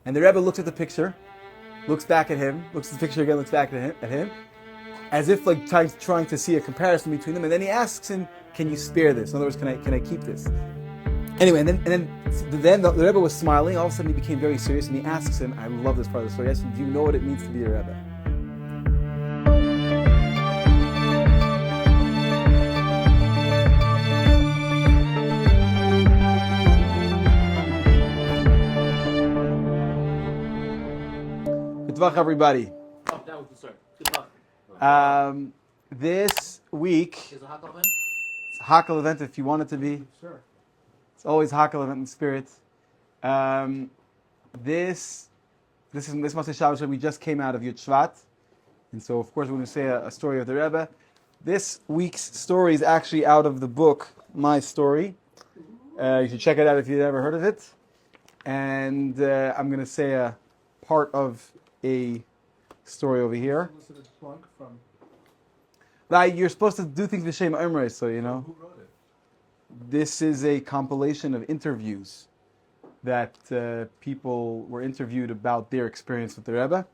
And the Rebbe looks at the picture, looks back at him, looks at the picture again, looks back at him, as if like trying to see a comparison between them. And then he asks him, "Can you spare this? In other words, can I keep this?" Anyway, and then the Rebbe was smiling. All of a sudden, he became very serious, and he asks him, "I love this part of the story. He asks him, do you know what it means to be a Rebbe?" MITZVAH, everybody. Oh, that was the start. Good luck. This week, Is a hot event? it's a Hakel event if you want it to be. Sure. It's always Hakel event in spirit. This Maseh Shabbos, we just came out of Yud Shvat, and so of course we're going to say a story of the Rebbe. This week's story is actually out of the book My Story. You should check it out if you've never heard of it. And I'm going to say a part of a story over here. Right, you're supposed to do things with Shem Emre, so you know. Who wrote it? This is a compilation of interviews that people were interviewed about their experience with the Rebbe.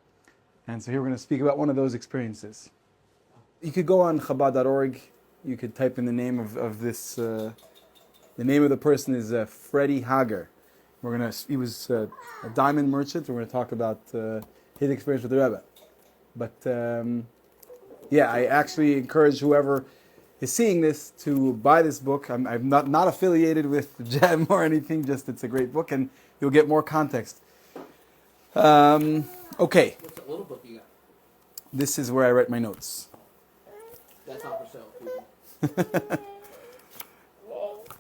And so here we're going to speak about one of those experiences. You could go on Chabad.org. You could type in the name of this. The name of the person is Freddie Hager. He was a diamond merchant. We're going to talk about his experience with the Rebbe. But yeah, I actually encourage whoever is seeing this to buy this book. I'm not affiliated with GEM or anything, just it's a great book and you'll get more context. Okay, What's that little book you got? this is where I write my notes. That's not for sale, people.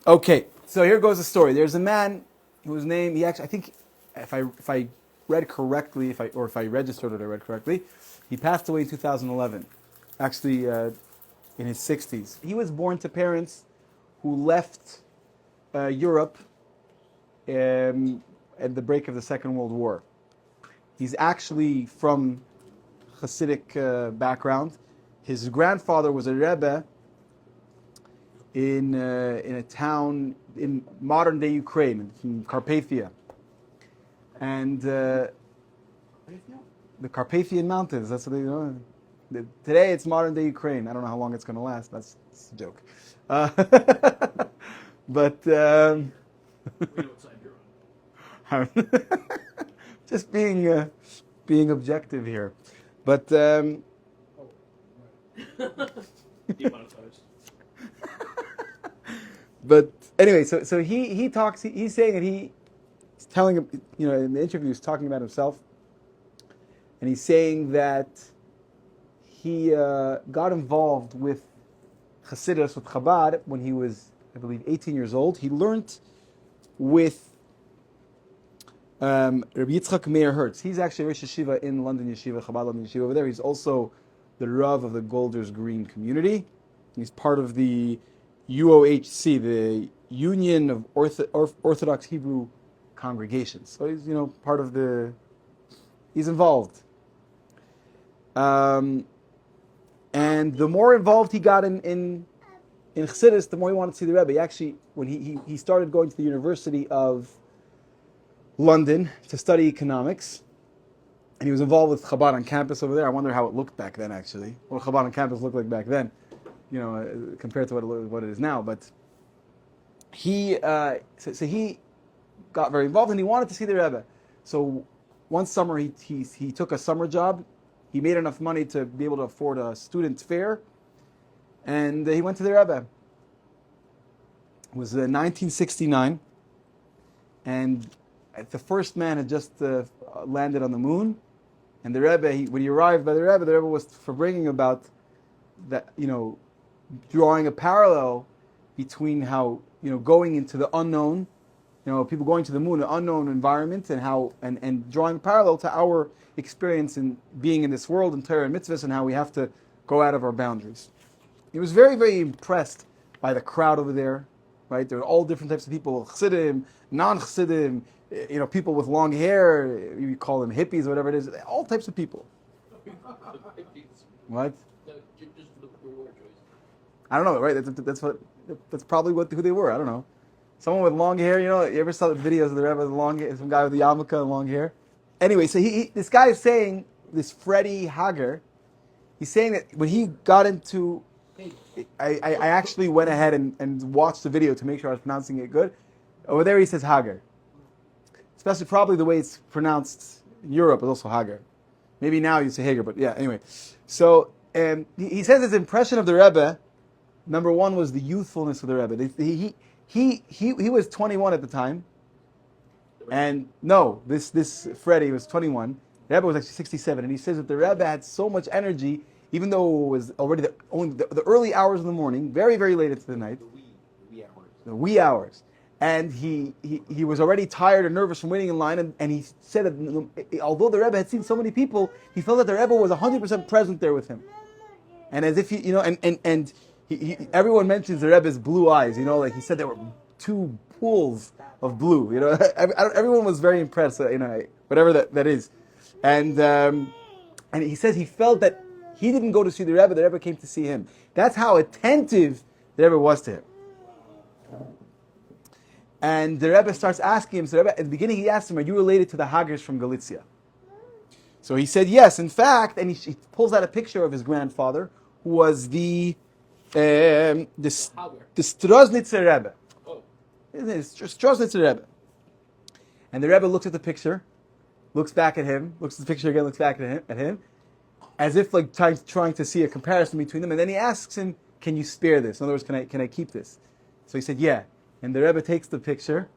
Okay, so here goes the story. There's a man whose name, I think, if I read correctly, if I registered it, I read correctly, he passed away in 2011. Actually, in his 60s. He was born to parents who left Europe at the break of the Second World War. He's actually from Hasidic background. His grandfather was a Rebbe in a town in modern-day Ukraine, in Carpathia. And the Carpathian Mountains, that's what they know. Today it's modern-day Ukraine. I don't know how long it's going to last. That's a joke. But We know what side you're on. just being objective here. But Demonetized. but anyway, so he talks. He's saying that he's telling him, in the interview, he's talking about himself, and he's saying that he got involved with Hasidus, with Chabad, when he was, I believe, 18 years old. He learned with Rabbi Yitzchak Meir Hertz. He's actually Rosh Yeshiva in London Yeshiva, Chabad London Yeshiva over there. He's also the Rav of the Golders Green community. He's part of the UOHC, the Union of Orthodox Hebrew Congregations. So he's, part of he's involved. And the more involved he got in Chassidus, the more he wanted to see the Rebbe. He actually, when he started going to the University of London to study economics, and he was involved with Chabad on campus over there. I wonder how it looked back then, actually. What Chabad on campus looked like back then, compared to what it is now. But he he got very involved, and he wanted to see the Rebbe. So one summer he took a summer job. He made enough money to be able to afford a student fare, and he went to the Rebbe. It was 1969, and the first man had just landed on the moon, and the Rebbe, when he arrived by the Rebbe was bringing about that, drawing a parallel between how, going into the unknown, people going to the moon, an unknown environment, and how, and drawing a parallel to our experience in being in this world and Torah and mitzvahs, and how we have to go out of our boundaries. He was very, very impressed by the crowd over there, right? There were all different types of people, Chassidim, non-Chassidim, people with long hair, you call them hippies or whatever it is, all types of people. What? Just the word choice. I don't know, right? That's probably who they were. I don't know. Someone with long hair, you ever saw the videos of the Rebbe with long hair, some guy with the yarmulke and long hair? anyway, so this guy is saying, this Freddie Hager, he's saying that when he got into, I actually went ahead and watched the video to make sure I was pronouncing it good. Over there he says Hager. Especially probably the way it's pronounced in Europe is also Hager. Maybe now you say Hager, but yeah, anyway. So he says his impression of the Rebbe, number one was the youthfulness of the Rebbe. He was 21 at the time. And no, this Freddie was 21. The Rebbe was actually 67. And he says that the Rebbe had so much energy, even though it was already the early hours of the morning, very, very late into the night. The wee hours. And he was already tired and nervous from waiting in line. And he said that although the Rebbe had seen so many people, he felt that the Rebbe was 100% present there with him. And as if everyone mentions the Rebbe's blue eyes. Like he said there were two pools of blue. Everyone was very impressed. Whatever that is. And he says he felt that he didn't go to see the Rebbe came to see him. That's how attentive the Rebbe was to him. And the Rebbe starts asking him, so the Rebbe, at the beginning he asked him, are you related to the Hagers from Galicia? So he said yes, in fact, and he pulls out a picture of his grandfather, who was the Stroznitzer Rebbe. Oh. Stroznitzer Rebbe. And the Rebbe looks at the picture, looks back at him, looks at the picture again, looks back at him, as if like trying to see a comparison between them, and then he asks him, can you spare this? In other words, can I keep this? So he said, yeah. And the Rebbe takes the picture,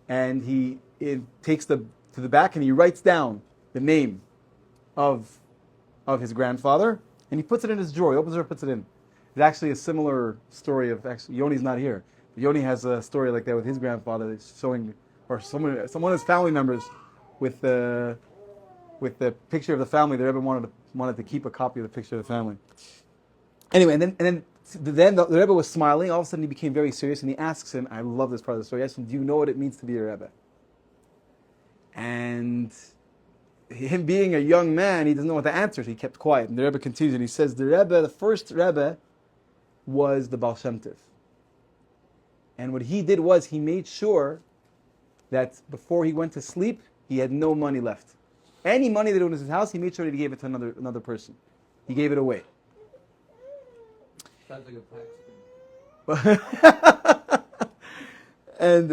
and he takes to the back, and he writes down the name of his grandfather, and he puts it in his drawer. He opens it and puts it in. It's actually a similar story of Yoni's not here. But Yoni has a story like that with his grandfather, that's showing, or someone of his family members, with the picture of the family. The Rebbe wanted to keep a copy of the picture of the family. Anyway, and then the Rebbe was smiling. All of a sudden, he became very serious, and he asks him, I love this part of the story, he asks him, do you know what it means to be a Rebbe? And him being a young man, he doesn't know what to answer, so he kept quiet. And the Rebbe continues, and he says, the first Rebbe was the Baal Shem Tov. And what he did was, he made sure that before he went to sleep, he had no money left. Any money that was in his house, he made sure that he gave it to another person. He gave it away. Sounds like a tax. And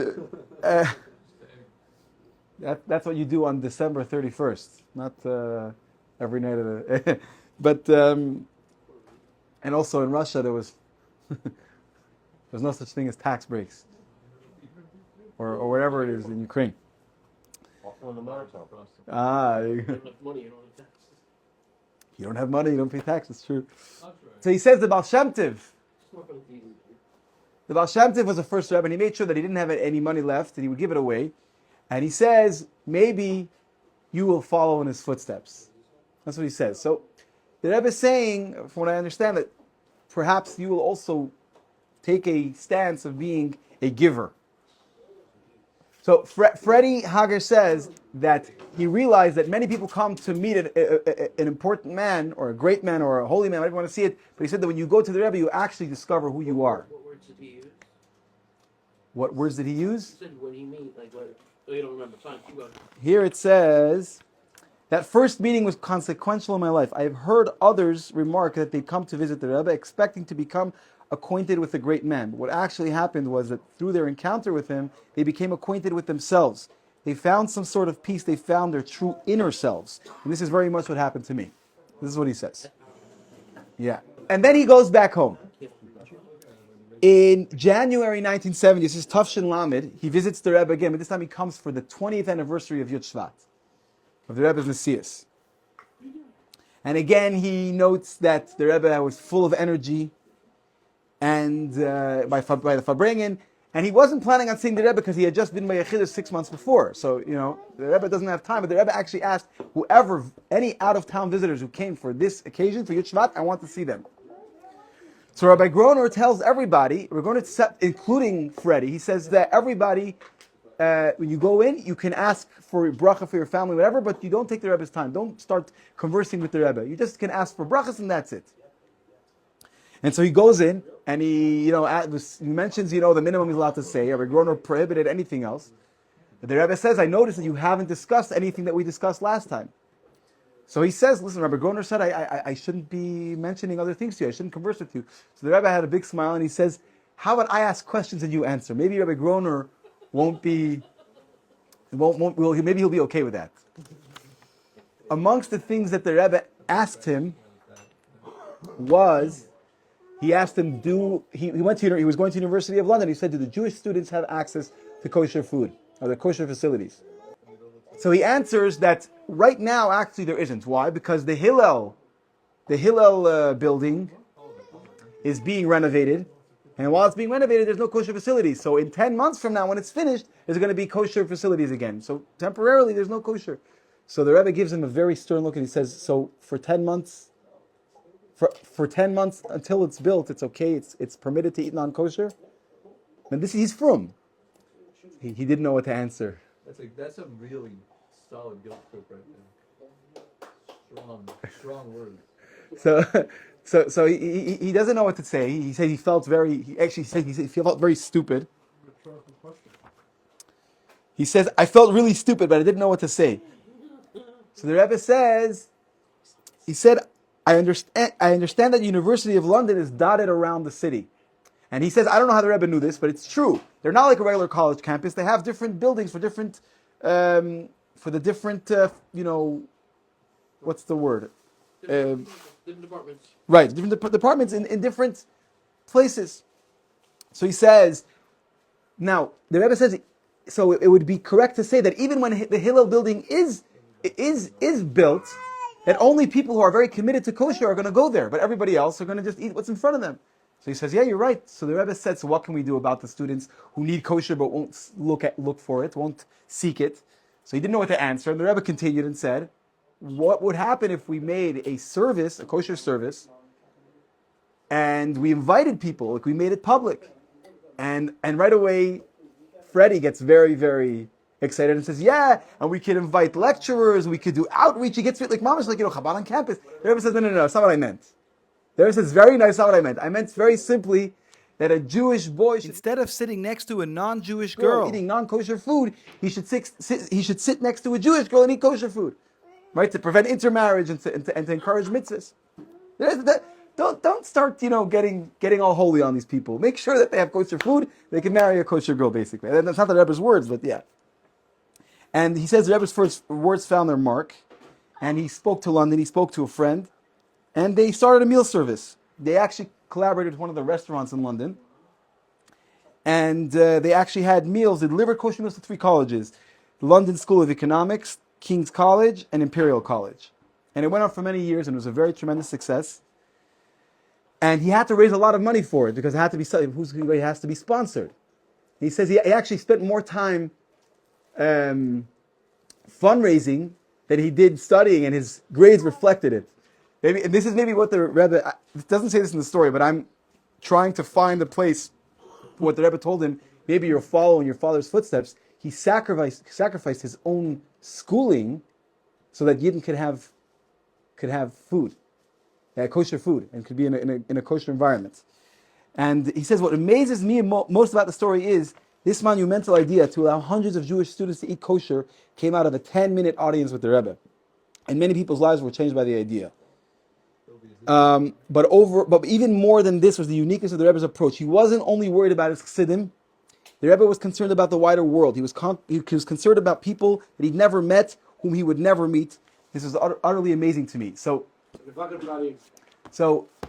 that's what you do on December 31st, not every night of the. But and also in Russia there was no such thing as tax breaks, or whatever it is in Ukraine. Also in America. You don't have money, you don't have taxes. You don't have money, you don't pay taxes. True. That's right. So he says the Baal Shem Tov. The Baal Shem Tov was the first Rebbe, and he made sure that he didn't have any money left, and he would give it away. And he says, maybe you will follow in his footsteps. That's what he says. So the Rebbe is saying, from what I understand, that perhaps you will also take a stance of being a giver. So Freddie Hager says that he realized that many people come to meet an important man, or a great man, or a holy man, whatever you want to see it, but he said that when you go to the Rebbe, you actually discover who you are. What words did he use? What words did he use? He said when he meet, like what? Oh, you don't remember. Fine, keep going. Here it says, that first meeting was consequential in my life. I have heard others remark that they come to visit the Rebbe expecting to become acquainted with the great man. But what actually happened was that through their encounter with him, they became acquainted with themselves. They found some sort of peace. They found their true inner selves. And this is very much what happened to me. This is what he says. Yeah. And then he goes back home. In January 1970, this is Tafshin Lamed, he visits the Rebbe again, but this time he comes for the 20th anniversary of MITZVAH, of the Rebbe's Messias. And again, he notes that the Rebbe was full of energy, and by the Farbrengen, and he wasn't planning on seeing the Rebbe because he had just been by Yechidus 6 months before. So, the Rebbe doesn't have time, but the Rebbe actually asked any out-of-town visitors who came for this occasion, for Yud Shvat, I want to see them. So Rabbi Groner tells everybody, we're going to including Freddie, he says that everybody, when you go in, you can ask for bracha for your family, whatever, but you don't take the Rebbe's time. Don't start conversing with the Rebbe. You just can ask for brachas and that's it. And so he goes in, and he mentions, the minimum he's allowed to say. Rabbi Groner prohibited anything else. But the Rebbe says, I noticed that you haven't discussed anything that we discussed last time. So he says, listen, Rabbi Groner said I shouldn't be mentioning other things to you. I shouldn't converse with you. So the Rebbe had a big smile and he says, how about I ask questions and you answer? Maybe Rabbi Groner maybe he'll be okay with that. Amongst the things that the Rebbe asked him was, he asked him, he was going to the University of London. He said, do the Jewish students have access to kosher food or the kosher facilities? So he answers that right now, actually, there isn't. Why? Because the Hillel building is being renovated, and while it's being renovated, there's no kosher facilities. So in 10 months from now, when it's finished, there's going to be kosher facilities again. So temporarily, there's no kosher. So the Rebbe gives him a very stern look, and he says, so for 10 months, for 10 months until it's built, it's okay, it's permitted to eat non-kosher? And he's frum. He didn't know what to answer. That's a really solid guilt trip right there. Strong words. So he doesn't know what to say. He said he felt he felt very stupid. He says, I felt really stupid, but I didn't know what to say. So the Rebbe says, he said, I understand that the University of London is dotted around the city. And he says, I don't know how the Rebbe knew this, but it's true. They're not like a regular college campus. They have different buildings for different, what's the word? Different departments. Right, different departments in different places. So he says, now, the Rebbe says, so it would be correct to say that even when the Hillel building is built, that only people who are very committed to kosher are going to go there, but everybody else are going to just eat what's in front of them. So he says, yeah, you're right. So the Rebbe said, so what can we do about the students who need kosher but won't look for it, won't seek it? So he didn't know what to answer. And the Rebbe continued and said, what would happen if we made a service, a kosher service, and we invited people, like we made it public? And right away, Freddie gets very, very excited and says, yeah, and we could invite lecturers, we could do outreach. He gets like mamash, like, Chabad on campus. The Rebbe says, no, that's not what I meant. The Rebbe says, very nice, not what I meant. I meant very simply that a Jewish boy should, instead of sitting next to a non-Jewish girl eating non-kosher food, he should sit next to a Jewish girl and eat kosher food, right? To prevent intermarriage and to encourage mitzvahs. Don't start, getting all holy on these people. Make sure that they have kosher food. They can marry a kosher girl, basically. That's not the Rebbe's words, but yeah. And he says the Rebbe's first words found their mark, and he spoke to London. He spoke to a friend. And they started a meal service. They actually collaborated with one of the restaurants in London. And they actually had meals. They delivered kosher meals to 3 colleges. The London School of Economics, King's College, and Imperial College. And it went on for many years, and it was a very tremendous success. And he had to raise a lot of money for it, because it had to be it has to be sponsored. He says he actually spent more time fundraising than he did studying, and his grades reflected it. And this is maybe what the Rebbe, it doesn't say this in the story, but I'm trying to find the place, what the Rebbe told him, maybe you're following your father's footsteps. He sacrificed his own schooling so that Yidden could have food, kosher food, and could be in a kosher environment. And he says, what amazes me most about the story is this monumental idea to allow hundreds of Jewish students to eat kosher came out of a 10-minute audience with the Rebbe. And many people's lives were changed by the idea. But even more than this was the uniqueness of the Rebbe's approach. He wasn't only worried about his chassidim. The Rebbe was concerned about the wider world. He was concerned about people that he'd never met, whom he would never meet. This was utterly amazing to me. So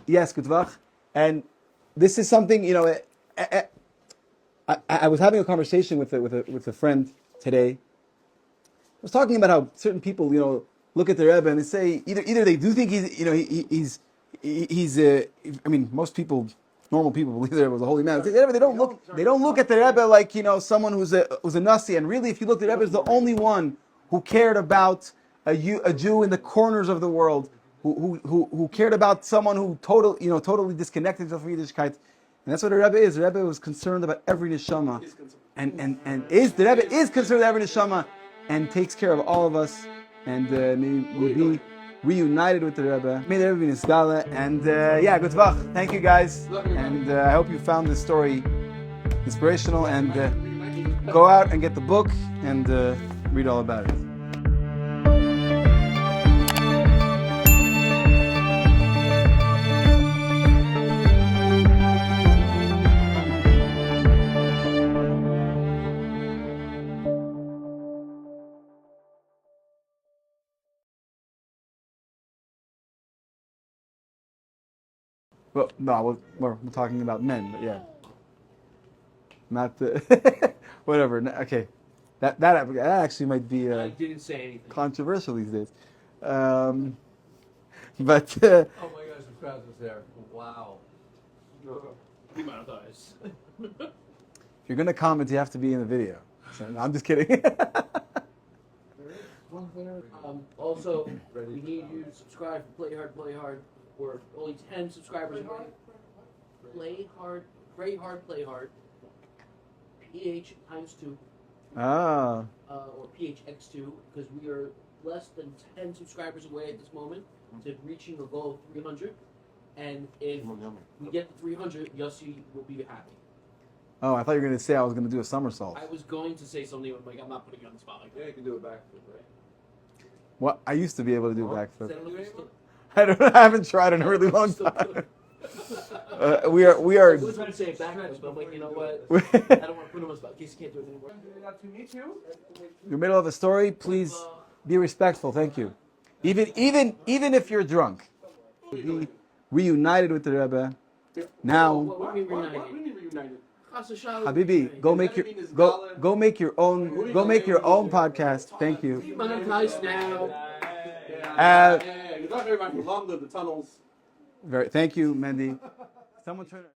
yes, Gutvach. And this is something, I was having a conversation with a friend today. I was talking about how certain people, look at the Rebbe and they say either they do think most people, normal people believe the Rebbe was a holy man. They don't look at the Rebbe like someone who's a nasi. And really, if you look, the Rebbe is the only one who cared about a Jew in the corners of the world, who cared about someone who totally disconnected himself from Yiddishkeit. And that's what the Rebbe is. The Rebbe was concerned about every neshama, the Rebbe is concerned with every neshama and takes care of all of us. And may we be reunited with the Rebbe. May the Rebbe be nisgala. And Gutvach. Thank you guys. And I hope you found this story inspirational and. go out and get the book and read all about it. Well, no, we're talking about men, but yeah, not the whatever. Okay, that actually might be I didn't say anything. controversial these days. But Oh my gosh, the crowd was there. Wow. The amount of eyes. if you're gonna comment, you have to be in the video. So, no, I'm just kidding. Also, we need you to subscribe for Play Hard, Play Hard. We're only 10 subscribers away. Play Hard, Play Hard, Play Hard. PH times 2. Ah, Or PHX2, because we are less than 10 subscribers away at this moment to reaching a goal of 300. And if we get to 300, Yossi will be happy. oh, I thought you were gonna say I was gonna do a somersault. I was going to say something, but like, I'm not putting you on the spot like Yeah, that. you can do it backflip, right? What? I used to be able to do Is backflip. that what still- I haven't tried in a really long still time. good? We I are. was going to say backflip, but I'm like, you know what? I don't want to put him on the spot in case he can't do it anymore. You're in the middle of a story. Please be respectful. Thank you. Even if you're drunk. Be reunited with the Rebbe. Now, What do you mean reunited? What do you mean reunited? Chas v'shalom. Habibi, go make your go make your own podcast. Thank you. Monetized now. Yeah, you're not very much from London, the tunnels. Thank you, Mendy. Someone turn.